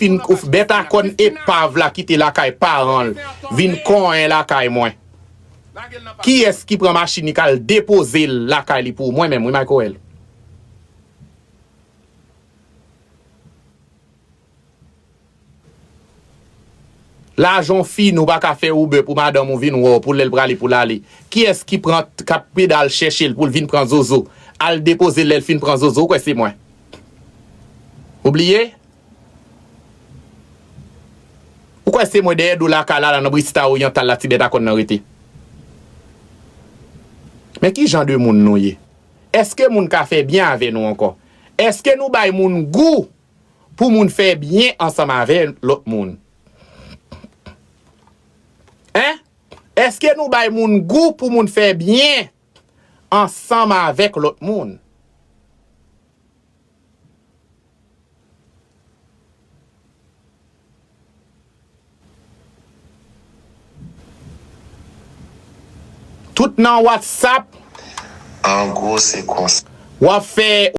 fin ouf beta kon épave la quitte la caille parent vin kon la caille moi. Qui est-ce qui prend machine qui déposer la caille pour moi même, oui Maicowell. L'argent fin ou pas ka faire Uber pour madame ou vin ou pour l'el prali pour l'aller. Qui est-ce qui prend cap pédale chercher pour vin prendre zozo, al déposer l'el fin prend zozo quoi c'est moi. Oubliez? Pourquoi c'est moi derrière la kala la dans Brista oriental la Tibet a kon nan rete? Mais qui genre de moun nou yé? Est-ce que moun ka fait bien avec nous encore? Est-ce que nous bay moun goût pour moun faire bien ensemble avec l'autre moun? Hein? Est-ce que nous bay moun goût pour moun faire bien ensemble avec l'autre moun? Tout dans WhatsApp. En gros, c'est quoi? Ou fait